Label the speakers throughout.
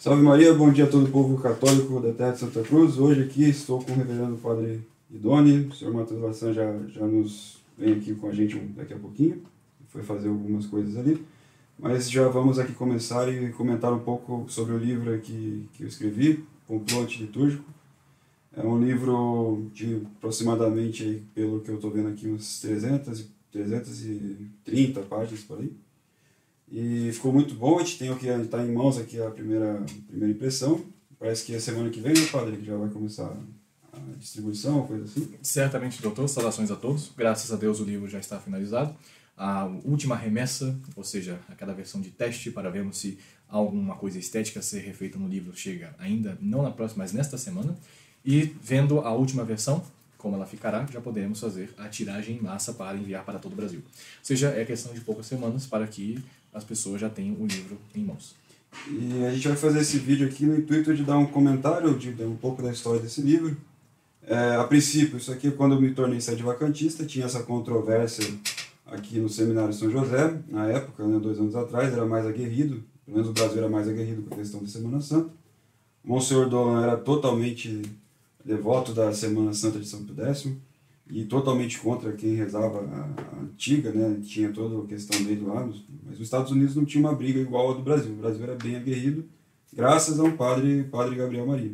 Speaker 1: Salve Maria, bom dia a todo o povo católico da terra de Santa Cruz. Hoje aqui estou com o reverendo Padre Idoni. O senhor Matheus Lassan já nos vem aqui com a gente daqui a pouquinho. Foi fazer algumas coisas ali. Mas já vamos aqui começar e comentar um pouco sobre o livro que eu escrevi, Complô Antilitúrgico. É um livro de aproximadamente, aí, pelo que eu estou vendo aqui, uns 330 páginas por aí. E ficou muito bom. A gente tem aqui, está em mãos aqui a primeira impressão. Parece que é semana que vem, né, padre, que já vai começar a distribuição, coisa assim.
Speaker 2: Certamente, doutor. Saudações a todos. Graças a Deus o livro já está finalizado. A última remessa, ou seja, aquela versão de teste para vermos se alguma coisa estética a ser refeita no livro chega ainda, não na próxima, mas nesta semana. E vendo a última versão, como ela ficará, já poderemos fazer a tiragem em massa para enviar para todo o Brasil. Ou seja, é questão de poucas semanas para que as pessoas já tenham o livro em mãos.
Speaker 1: E a gente vai fazer esse vídeo aqui no intuito de dar um comentário, de dar um pouco da história desse livro. A princípio, isso aqui, quando eu me tornei sede vacantista, tinha essa controvérsia aqui no Seminário São José, na época, né, 2 anos atrás, era mais aguerrido, pelo menos o Brasil era mais aguerrido com a questão da Semana Santa. O Monsenhor Dolan era totalmente devoto da Semana Santa de São Pio X e totalmente contra quem rezava a antiga, né? Tinha toda a questão dele lá, mas os Estados Unidos não tinha uma briga igual a do Brasil. O Brasil era bem aguerrido, graças a um padre Gabriel Maria.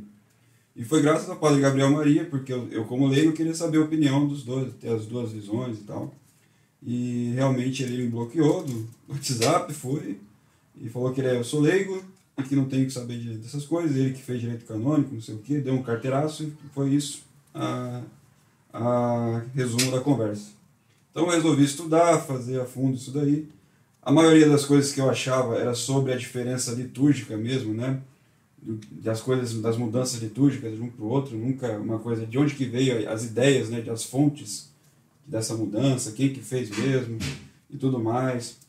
Speaker 1: E foi graças ao padre Gabriel Maria, porque eu como leigo, queria saber a opinião dos dois, ter as duas visões e tal. E realmente ele me bloqueou do WhatsApp, foi, e falou que eu sou leigo e que não tenho que saber dessas coisas, ele que fez direito canônico, não sei o que, deu um carteiraço e foi isso a resumo da conversa. Então eu resolvi estudar, fazer a fundo isso daí. A maioria das coisas que eu achava era sobre a diferença litúrgica mesmo, né? Das coisas, das mudanças litúrgicas de um para o outro, nunca uma coisa de onde que veio as ideias, né, das fontes dessa mudança, quem que fez mesmo e tudo mais.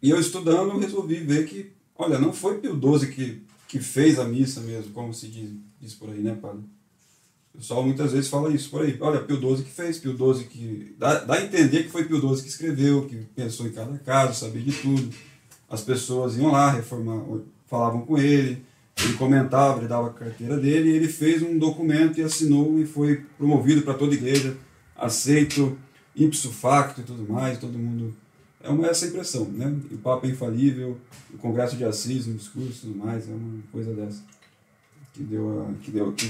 Speaker 1: E eu estudando resolvi ver que, olha, não foi Pio XII que fez a missa mesmo, como se diz por aí, né, padre? O pessoal muitas vezes fala isso por aí. Olha, Pio XII que fez, Pio XII que... Dá a entender que foi Pio XII que escreveu, que pensou em cada caso, sabia de tudo. As pessoas iam lá, falavam com ele comentava, ele dava a carteira dele, e ele fez um documento e assinou e foi promovido para toda a igreja, aceito, ipso facto e tudo mais, todo mundo... essa impressão, né? O Papa é infalível, o Congresso de Assis, no discurso e tudo mais, é uma coisa dessa que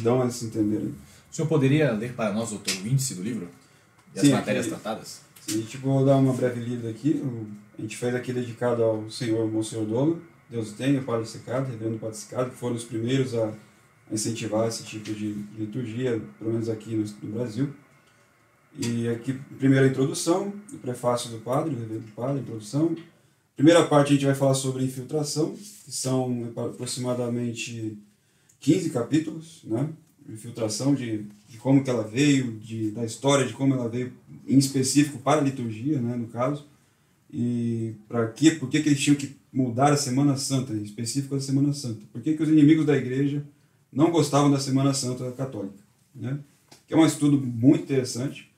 Speaker 1: dão a se entender aí.
Speaker 2: O senhor poderia ler para nós, doutor, o índice do livro? E
Speaker 1: Sim,
Speaker 2: as matérias tratadas?
Speaker 1: Sim, vou dar uma breve lida aqui. A gente fez aqui dedicado ao senhor Monsenhor Dolan, Deus o tenha, o Padre Secado, reverendo Padre Secado, que foram os primeiros a incentivar esse tipo de liturgia, pelo menos aqui no Brasil. E aqui, primeiro a introdução, o prefácio do padre, o reverendo padre, a introdução. Primeira parte a gente vai falar sobre infiltração, que são aproximadamente 15 capítulos, né? Infiltração de como que ela veio, da história de como ela veio, em específico para a liturgia, né, no caso, e por que eles tinham que mudar a Semana Santa, em específico a Semana Santa. Por que os inimigos da igreja não gostavam da Semana Santa católica, né? Que é um estudo muito interessante.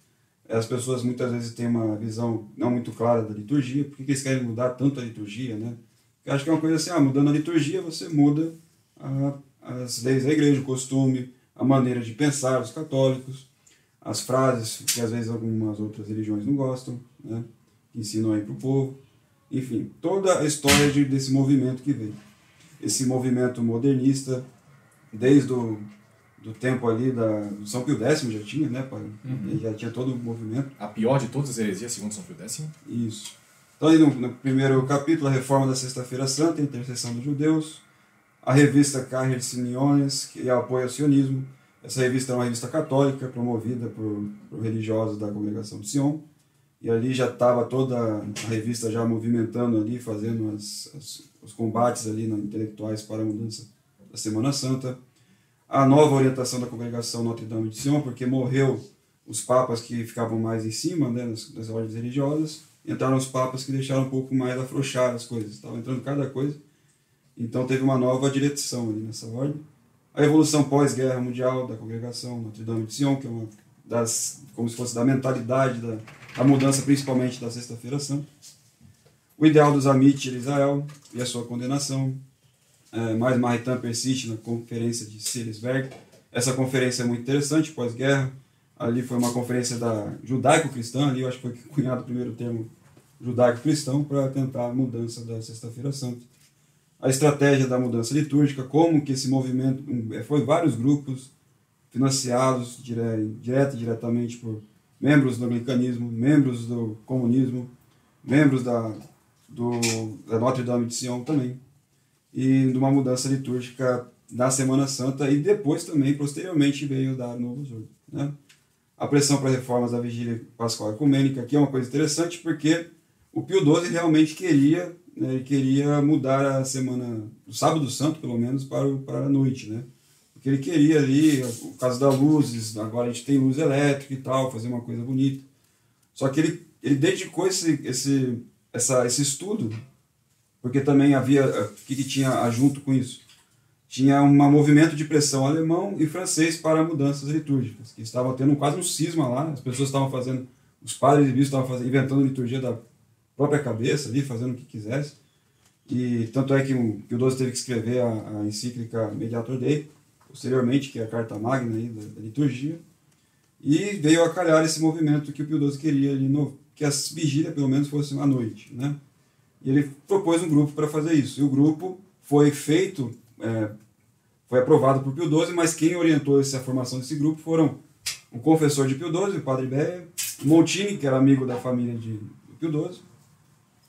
Speaker 1: As pessoas muitas vezes têm uma visão não muito clara da liturgia. Por que eles querem mudar tanto a liturgia, né? Eu acho que é uma coisa assim, mudando a liturgia, você muda as leis da igreja, o costume, a maneira de pensar dos católicos, as frases que às vezes algumas outras religiões não gostam, né? Que ensinam aí para o povo. Enfim, toda a história desse movimento que veio. Esse movimento modernista, desde do tempo ali do São Pio X já tinha, né, pai? Uhum. Já tinha todo o movimento.
Speaker 2: A pior de todas as heresias, segundo São Pio X.
Speaker 1: Isso. Então, aí no primeiro capítulo, a reforma da Sexta-feira Santa, a intercessão dos judeus, a revista Carre de Simeones, que apoia o sionismo. Essa revista é uma revista católica, promovida por religiosos da congregação de Sion. E ali já estava toda a revista já movimentando ali, fazendo os combates ali intelectuais para a mudança da Semana Santa. A nova orientação da congregação Notre Dame de Sion, porque morreu os papas que ficavam mais em cima, né, das ordens religiosas, entraram os papas que deixaram um pouco mais afrouxar as coisas, estava entrando cada coisa, então teve uma nova direção ali nessa ordem. A evolução pós-guerra mundial da congregação Notre Dame de Sion, que é como se fosse da mentalidade da mudança, principalmente da Sexta-feira Santa. O ideal dos Amites de Israel e a sua condenação. mais Maritain persiste na conferência de Seelisberg. Essa conferência é muito interessante, pós-guerra. Ali foi uma conferência da judaico-cristã, ali eu acho que foi cunhado o primeiro termo judaico-cristão para tentar a mudança da Sexta-feira Santa. A estratégia da mudança litúrgica, como que esse movimento, foi vários grupos financiados direta e diretamente por membros do anglicanismo, membros do comunismo, membros da Notre Dame de Sion também, e de uma mudança litúrgica da Semana Santa, e depois também, posteriormente, veio da Novo Ordo, né? A pressão para reformas da Vigília Pascual Ecumênica, que é uma coisa interessante, porque o Pio XII realmente queria, né, ele queria mudar a semana, o Sábado Santo, pelo menos, para a noite, né? Porque ele queria ali, o caso das luzes, agora a gente tem luz elétrica e tal, fazer uma coisa bonita. Só que ele dedicou esse estudo, porque também havia, o que tinha junto com isso? Tinha um movimento de pressão alemão e francês para mudanças litúrgicas, que estavam tendo quase um cisma lá, as pessoas estavam fazendo, os padres e bispos estavam inventando liturgia da própria cabeça ali, fazendo o que quisesse. E tanto é que o XII teve que escrever a encíclica Mediator Dei, posteriormente, que é a Carta Magna aí da liturgia, e veio a calhar esse movimento que o Pio XII queria ali, que a vigília pelo menos fosse à noite, né? E ele propôs um grupo para fazer isso, e o grupo foi feito, foi aprovado por Pio XII, mas quem orientou essa formação desse grupo foram o confessor de Pio XII, o padre Beia, Montini, que era amigo da família de Pio XII,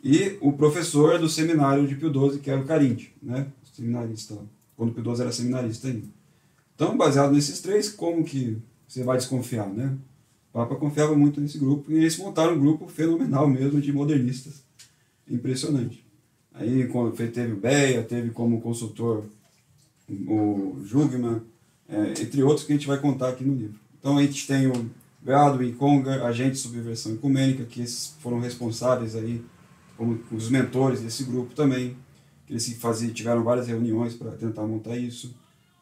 Speaker 1: e o professor do seminário de Pio XII, que era o Carinthio, né? Seminarista, quando Pio XII era seminarista ainda. Então, baseado nesses três, como que você vai desconfiar, né? O Papa confiava muito nesse grupo, e eles montaram um grupo fenomenal mesmo de modernistas. Impressionante. Aí teve o Beia, teve como consultor o Jungmann, entre outros que a gente vai contar aqui no livro. Então a gente tem o Godwin, Conger, agente de subversão ecumênica, que esses foram responsáveis aí, como os mentores desse grupo também, que eles tiveram várias reuniões para tentar montar isso.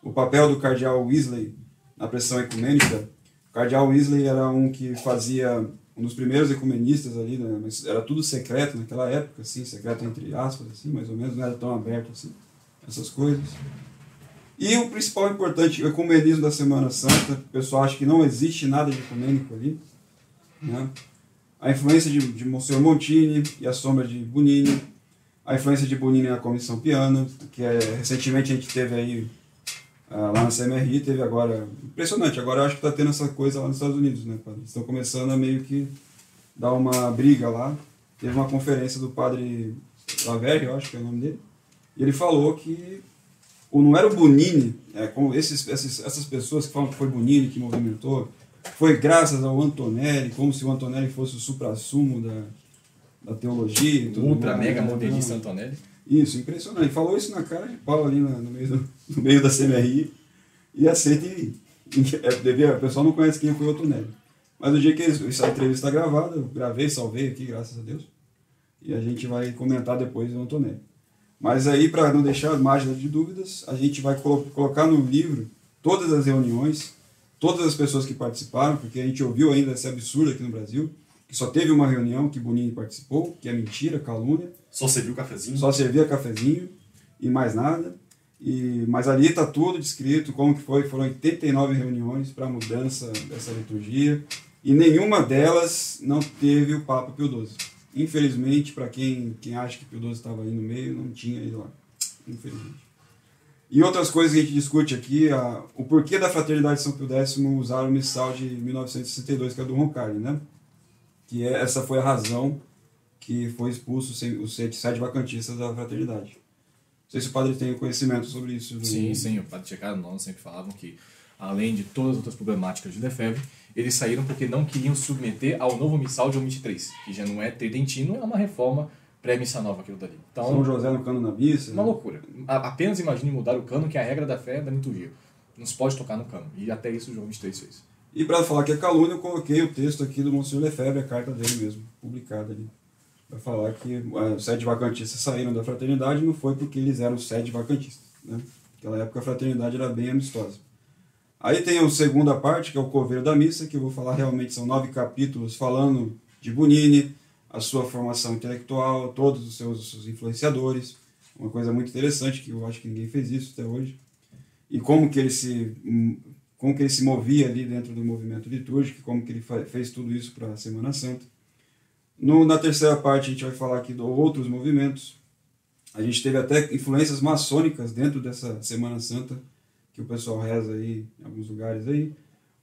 Speaker 1: O papel do cardeal Wesley na pressão ecumênica. O cardeal Wesley era um que fazia, um dos primeiros ecumenistas ali, né? Mas era tudo secreto naquela época, assim, secreto entre aspas, assim, mais ou menos, não era tão aberto assim, essas coisas. E o principal importante, o ecumenismo da Semana Santa. O pessoal acha que não existe nada de ecumênico ali, né? A influência de Monsenhor Montini e a sombra de Bonini, a influência de Bonini na Comissão Piana, que recentemente a gente teve aí, lá na CMRI, teve agora, impressionante, agora eu acho que está tendo essa coisa lá nos Estados Unidos, né, padre? Estão começando a meio que dar uma briga lá. Teve uma conferência do padre Lavergne, eu acho que é o nome dele, e ele falou que não era o Bonini, como essas pessoas que falam que foi Bonini que movimentou, foi graças ao Antonelli, como se o Antonelli fosse o suprassumo da teologia. E tudo
Speaker 2: Ultra
Speaker 1: mais,
Speaker 2: mega modernista Antonelli.
Speaker 1: Isso, impressionante. Ele falou isso na cara de pau ali no meio da CMRI, e aceita o pessoal não conhece quem foi o Antonelli. Mas o dia que essa entrevista está gravada, eu gravei, salvei aqui, graças a Deus, e a gente vai comentar depois do Antonelli. Mas aí, para não deixar margem de dúvidas, a gente vai colocar no livro todas as reuniões, todas as pessoas que participaram, porque a gente ouviu ainda esse absurdo aqui no Brasil, que só teve uma reunião que Bonini participou, que é mentira, calúnia.
Speaker 2: Só serviu cafezinho?
Speaker 1: Só servia cafezinho e mais nada. Mas ali está tudo descrito, como que foi. Foram 89 reuniões para a mudança dessa liturgia, e nenhuma delas não teve o Papa Pio XII. Infelizmente, para quem acha que Pio XII estava aí no meio, não tinha ele lá. Infelizmente. E outras coisas que a gente discute aqui, o porquê da Fraternidade de São Pio X usar o missal de 1962, que é do Roncalli, né? Que essa foi a razão que foi expulso os 7 vacantistas da Fraternidade. Não sei se o padre tem conhecimento sobre isso.
Speaker 2: Sim, o padre Checado nós sempre falavam que, além de todas as outras problemáticas de Lefebvre, eles saíram porque não queriam submeter ao novo missal de 23, que já não é tridentino, é uma reforma pré-missa nova aquilo dali. Então,
Speaker 1: São José no cano na missa.
Speaker 2: Uma loucura. Apenas imagine mudar o cano, que é a regra da fé da liturgia. Não se pode tocar no cano. E até isso o João 23 fez.
Speaker 1: E para falar que é calúnia, eu coloquei o texto aqui do Monsenhor Lefebvre, a carta dele mesmo, publicada ali. Para falar que os 7 vacantistas saíram da Fraternidade, não foi porque eles eram 7 vacantistas, né? Naquela época a Fraternidade era bem amistosa. Aí tem a segunda parte, que é o Coveiro da Missa, que eu vou falar realmente, são 9 capítulos falando de Bonini, a sua formação intelectual, todos os seus influenciadores, uma coisa muito interessante, que eu acho que ninguém fez isso até hoje, e como que ele se movia ali dentro do movimento litúrgico, como que ele fez tudo isso para a Semana Santa. Na terceira parte a gente vai falar aqui de outros movimentos. A gente teve até influências maçônicas dentro dessa Semana Santa, que o pessoal reza aí em alguns lugares aí.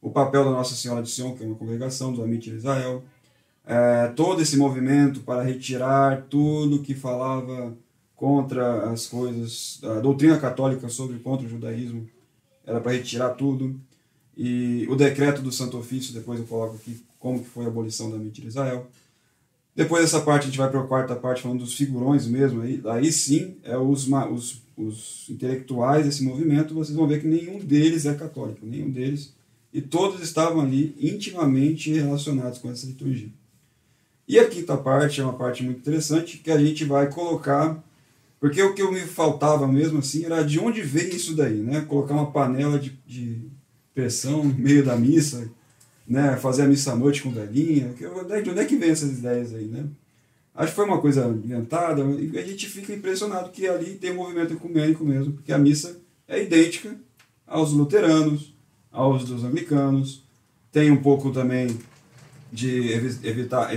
Speaker 1: O papel da Nossa Senhora de Sion, que é uma congregação do Amit Israel. Todo esse movimento para retirar tudo que falava contra as coisas, a doutrina católica contra o judaísmo, era para retirar tudo. E o decreto do Santo Ofício, depois eu coloco aqui como que foi a abolição da Amit Israel. Depois dessa parte a gente vai para a quarta parte falando dos figurões mesmo. Aí sim, os intelectuais desse movimento, vocês vão ver que nenhum deles é católico, nenhum deles. E todos estavam ali intimamente relacionados com essa liturgia. E a quinta parte é uma parte muito interessante, que a gente vai colocar, porque o que me faltava mesmo assim era de onde veio isso daí, né? Colocar uma panela de pressão no meio da missa, né? Fazer a missa à noite com velhinha, de onde é que vem essas ideias aí, né? Acho que foi uma coisa inventada, e a gente fica impressionado que ali tem um movimento ecumênico mesmo, porque a missa é idêntica aos luteranos, aos dos anglicanos, tem um pouco também de evitar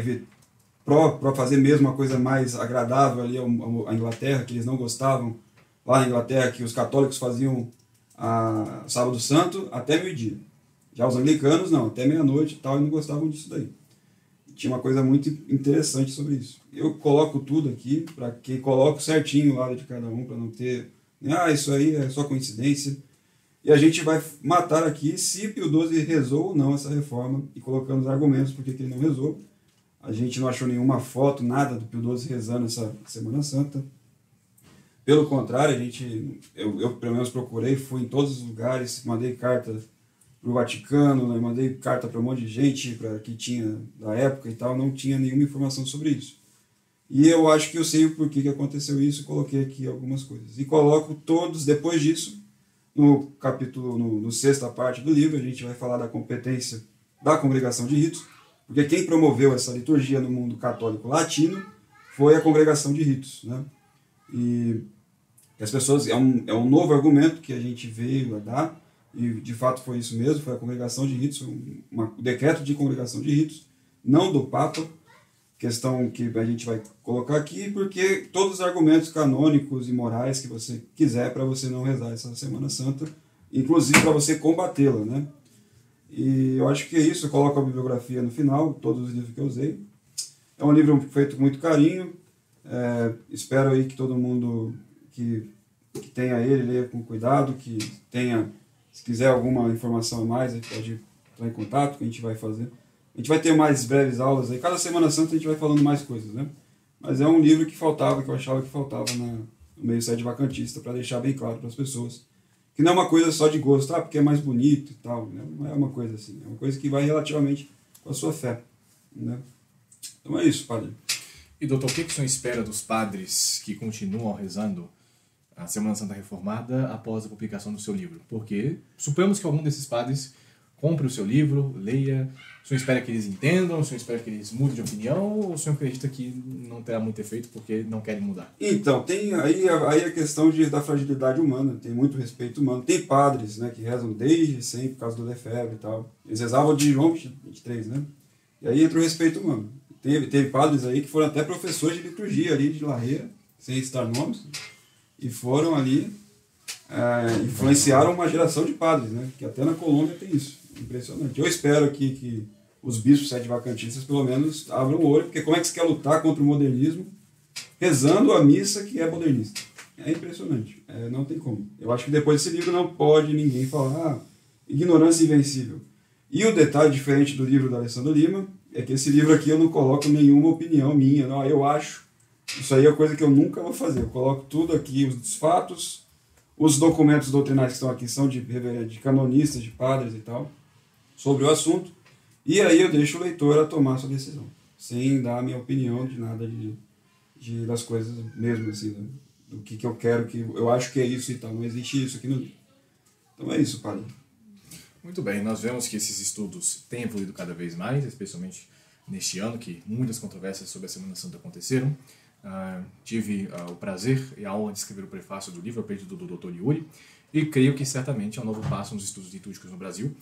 Speaker 1: para fazer mesmo uma coisa mais agradável ali à Inglaterra, que eles não gostavam, lá na Inglaterra, que os católicos faziam sábado santo até meio-dia. Já os anglicanos não, até meia-noite e tal, e não gostavam disso daí. Tinha uma coisa muito interessante sobre isso. Eu coloco tudo aqui, para que coloco certinho o lado de cada um, para não ter, isso aí é só coincidência. E a gente vai matar aqui se Pio XII rezou ou não essa reforma, e colocando os argumentos por que ele não rezou. A gente não achou nenhuma foto, nada do Pio XII rezando essa Semana Santa. Pelo contrário, eu pelo menos procurei, fui em todos os lugares, mandei carta para o Vaticano, né, mandei carta para um monte de gente que tinha da época e tal, não tinha nenhuma informação sobre isso. E eu acho que eu sei o porquê que aconteceu isso, coloquei aqui algumas coisas. E coloco todos, depois disso, no capítulo, no sexta parte do livro, a gente vai falar da competência da Congregação de Ritos, porque quem promoveu essa liturgia no mundo católico latino foi a Congregação de Ritos, né? E as pessoas, é um novo argumento que a gente veio a dar, e de fato foi isso mesmo, foi a Congregação de Ritos, um decreto de Congregação de Ritos, não do Papa, questão que a gente vai colocar aqui, porque todos os argumentos canônicos e morais que você quiser para você não rezar essa Semana Santa, inclusive para você combatê-la, né? E eu acho que é isso, eu coloco a bibliografia no final, todos os livros que eu usei. É um livro feito com muito carinho, espero aí que todo mundo que tenha ele, leia com cuidado, que tenha, se quiser alguma informação a mais, pode entrar em contato, que a gente vai fazer. A gente vai ter mais breves aulas aí, cada Semana Santa a gente vai falando mais coisas, né? Mas é um livro que faltava, que eu achava que faltava no meio sede vacantista, para deixar bem claro para as pessoas. Que não é uma coisa só de gosto, porque é mais bonito e tal, né? Não é uma coisa assim, é uma coisa que vai relativamente com a sua fé, né? Então é isso, padre.
Speaker 2: E doutor, o que o senhor espera dos padres que continuam rezando a Semana Santa Reformada após a publicação do seu livro? Porque suponhamos que algum desses padres compre o seu livro, leia, o senhor espera que eles entendam, o senhor espera que eles mudem de opinião, ou o senhor acredita que não terá muito efeito porque não querem mudar?
Speaker 1: Então, tem aí a questão da fragilidade humana, tem muito respeito humano. Tem padres, né, que rezam desde sempre por causa do Lefebvre e tal. Eles rezavam de João 23, né? E aí entra o respeito humano. Teve padres aí que foram até professores de liturgia ali de Larreira, sem citar nomes, e foram ali, influenciaram uma geração de padres, né? Que até na Colômbia tem isso. Impressionante. Eu espero que os bispos sede-vacantistas pelo menos abram o olho, porque como é que você quer lutar contra o modernismo rezando a missa que é modernista? É impressionante. Não tem como. Eu acho que depois desse livro não pode ninguém falar ignorância invencível. E o detalhe diferente do livro da Alessandro Lima é que esse livro aqui eu não coloco nenhuma opinião minha. Não, eu acho. Isso aí é coisa que eu nunca vou fazer. Eu coloco tudo aqui, os fatos, os documentos doutrinários que estão aqui são de canonistas, de padres e tal, sobre o assunto. E aí eu deixo o leitor a tomar a sua decisão, sem dar a minha opinião de nada das coisas mesmo, assim, do que eu quero, que eu acho que é isso e tal. Não existe isso aqui no livro. Então é isso, padre.
Speaker 2: Muito bem, nós vemos que esses estudos têm evoluído cada vez mais, especialmente neste ano, que muitas controvérsias sobre a Semana Santa aconteceram. tive o prazer e a honra de escrever o prefácio do livro, A Pedido do Dr. Yuri, e creio que certamente é um novo passo nos estudos litúrgicos no Brasil.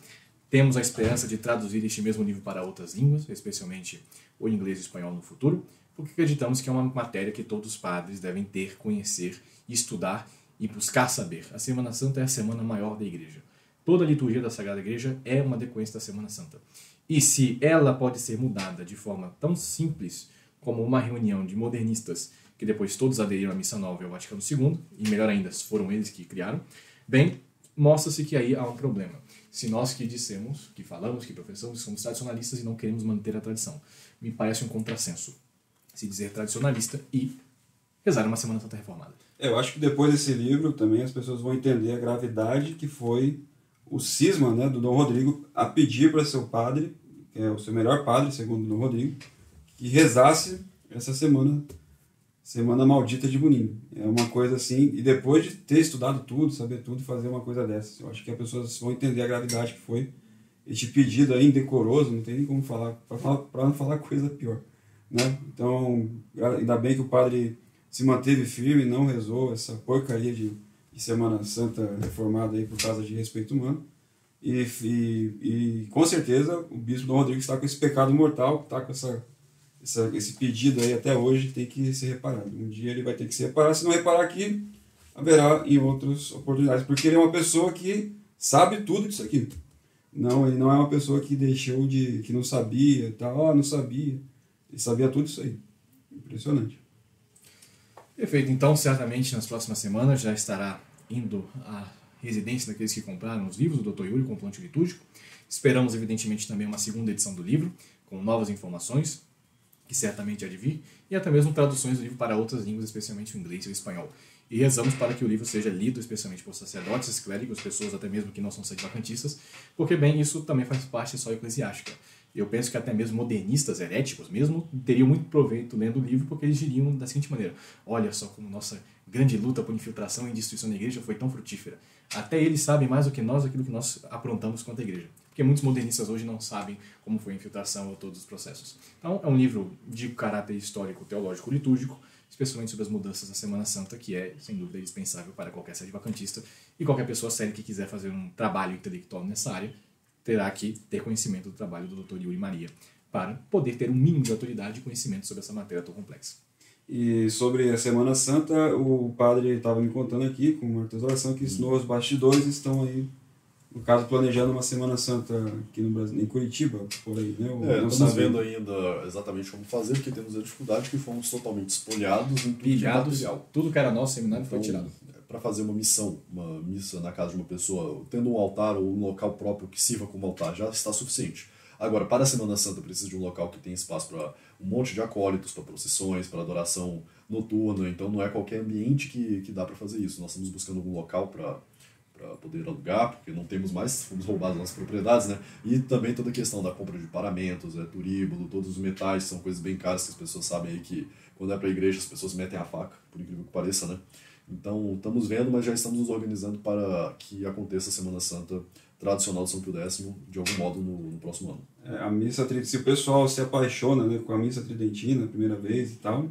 Speaker 2: Temos a esperança de traduzir este mesmo livro para outras línguas, especialmente o inglês e o espanhol no futuro, porque acreditamos que é uma matéria que todos os padres devem ter, conhecer, estudar e buscar saber. A Semana Santa é a semana maior da Igreja. Toda a liturgia da Sagrada Igreja é uma decorrência da Semana Santa. E se ela pode ser mudada de forma tão simples como uma reunião de modernistas que depois todos aderiram à Missa Nova e ao Vaticano II, e melhor ainda, foram eles que criaram, bem, mostra-se que aí há um problema. Se nós que dissemos, que falamos, que professamos, somos tradicionalistas e não queremos manter a tradição, me parece um contrassenso se dizer tradicionalista e rezar uma Semana Santa reformada.
Speaker 1: Eu acho que depois desse livro também as pessoas vão entender a gravidade que foi o cisma, né, do Dom Rodrigo a pedir para seu padre, que é o seu melhor padre, segundo o Dom Rodrigo, que rezasse essa semana maldita de Boninho. É uma coisa assim, e depois de ter estudado tudo, saber tudo, fazer uma coisa dessas. Eu acho que as pessoas vão entender a gravidade que foi este pedido aí indecoroso, não tem nem como falar, para não falar coisa pior, né? Então, ainda bem que o padre se manteve firme, não rezou essa porcaria de Semana Santa reformada aí por causa de respeito humano. E com certeza o bispo Dom Rodrigo está com esse pecado mortal, está com esse pedido aí até hoje, tem que ser reparado. Um dia ele vai ter que se reparar, se não reparar aqui, haverá em outras oportunidades, porque ele é uma pessoa que sabe tudo disso aqui. Não, ele não é uma pessoa que que não sabia, não sabia. Ele sabia tudo isso aí. Impressionante.
Speaker 2: Perfeito, então certamente nas próximas semanas já estará indo à residência daqueles que compraram os livros do Dr. Yuri com o plantio litúrgico. Esperamos evidentemente também uma segunda edição do livro, com novas informações, que certamente há de vir, e até mesmo traduções do livro para outras línguas, especialmente o inglês e o espanhol. E rezamos para que o livro seja lido especialmente por sacerdotes, clérigos, pessoas até mesmo que não são sede-vacantistas, porque, bem, isso também faz parte da história eclesiástica. Eu penso que até mesmo modernistas, heréticos mesmo, teriam muito proveito lendo o livro, porque eles diriam da seguinte maneira: olha só como nossa grande luta por infiltração e destruição da igreja foi tão frutífera. Até eles sabem mais do que nós aquilo que nós aprontamos contra a igreja. Porque muitos modernistas hoje não sabem como foi a infiltração ou todos os processos. Então, é um livro de caráter histórico, teológico, litúrgico, especialmente sobre as mudanças da Semana Santa, que é, sem dúvida, indispensável para qualquer sede vacantista e qualquer pessoa séria que quiser fazer um trabalho intelectual nessa área, terá que ter conhecimento do trabalho do Dr. Yuri Maria, para poder ter um mínimo de autoridade e conhecimento sobre essa matéria tão complexa.
Speaker 1: E sobre a Semana Santa, o padre estava me contando aqui, com uma oração, que nos bastidores estão aí, no caso, planejando uma Semana Santa aqui no Brasil, em Curitiba, por aí, né?
Speaker 3: Estamos vendo ainda exatamente como fazer, porque temos a dificuldade que fomos totalmente espoliados em tudo
Speaker 2: pilhados, tudo que era nosso seminário foi tirado.
Speaker 3: Para fazer uma missa na casa de uma pessoa, tendo um altar ou um local próprio que sirva como altar, já está suficiente. Agora, para a Semana Santa, precisa de um local que tenha espaço para um monte de acólitos, para procissões, para adoração noturna, então não é qualquer ambiente que dá para fazer isso. Nós estamos buscando algum local para poder alugar, porque não temos mais, fomos roubados nossas propriedades, né? E também toda a questão da compra de paramentos, turíbulo, todos os metais, são coisas bem caras que as pessoas sabem aí que quando é para a igreja as pessoas metem a faca, por incrível que pareça, né? Então, estamos vendo, mas já estamos nos organizando para que aconteça a Semana Santa tradicional de São Pio X, de algum modo, no próximo ano.
Speaker 1: A missa, se o pessoal se apaixona, né, com a missa tridentina, a primeira vez e tal,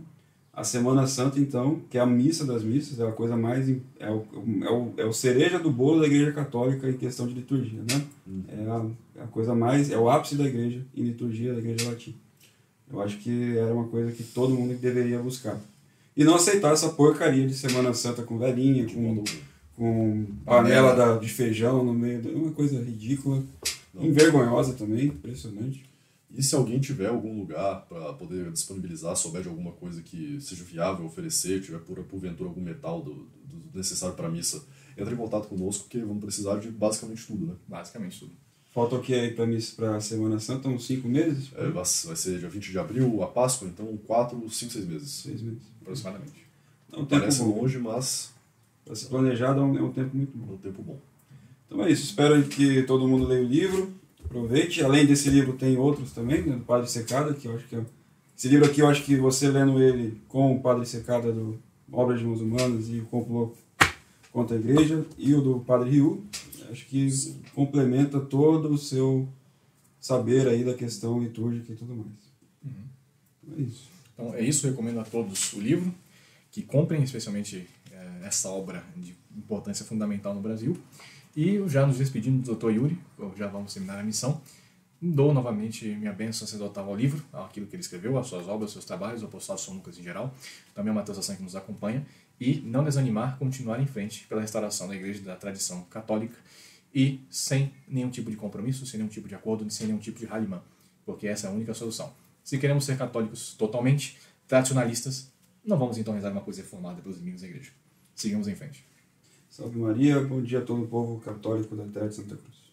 Speaker 1: a Semana Santa, então, que é a missa das missas, é a coisa mais... É o cereja do bolo da Igreja Católica em questão de liturgia, né? É a coisa mais... É o ápice da Igreja em liturgia da Igreja Latina. Eu acho que era uma coisa que todo mundo deveria buscar. E não aceitar essa porcaria de Semana Santa com velhinha, com panela de feijão no meio. É uma coisa ridícula, envergonhosa também, impressionante.
Speaker 3: E se alguém tiver algum lugar para poder disponibilizar, souber de alguma coisa que seja viável oferecer, tiver porventura algum metal do necessário para a missa, entre em contato conosco, porque vamos precisar de basicamente tudo, né?
Speaker 2: Basicamente tudo.
Speaker 1: Falta o que aí para a Semana Santa? Uns 5 meses?
Speaker 3: Vai ser dia 20 de abril, a Páscoa, então 4, 5, 6 meses.
Speaker 1: 6 meses.
Speaker 2: Aproximadamente.
Speaker 1: Então,
Speaker 3: parece longe, mas...
Speaker 1: Para se planejar é um tempo muito bom.
Speaker 3: É um tempo bom.
Speaker 1: Então é isso. Espero que todo mundo leia o livro. Aproveite. Além desse livro, tem outros também, né, do Padre Secada, que eu acho que esse livro aqui, eu acho que você lendo ele com o Padre Secada do Obras de Mãos Humanas e o Complô contra a Igreja, e o do Padre Ryu, acho que complementa todo o seu saber aí da questão litúrgica e tudo mais. Então é isso.
Speaker 2: Então é isso, eu recomendo a todos o livro, que comprem especialmente essa obra de importância fundamental no Brasil. E já nos despedindo do Dr. Yuri, já vamos terminar a missão, dou novamente minha bênção sacerdotal ao livro, aquilo que ele escreveu, as suas obras, os seus trabalhos, ao apostolado de São Lucas em geral, também ao Mateus Assan que nos acompanha, e não desanimar, continuar em frente pela restauração da Igreja da tradição católica e sem nenhum tipo de compromisso, sem nenhum tipo de acordo, sem nenhum tipo de ralimã, porque essa é a única solução. Se queremos ser católicos totalmente tradicionalistas, não vamos então rezar uma coisa reformada pelos inimigos da Igreja. Seguimos em frente.
Speaker 1: Salve Maria, bom dia a todo o povo católico da Terra de Santa Cruz.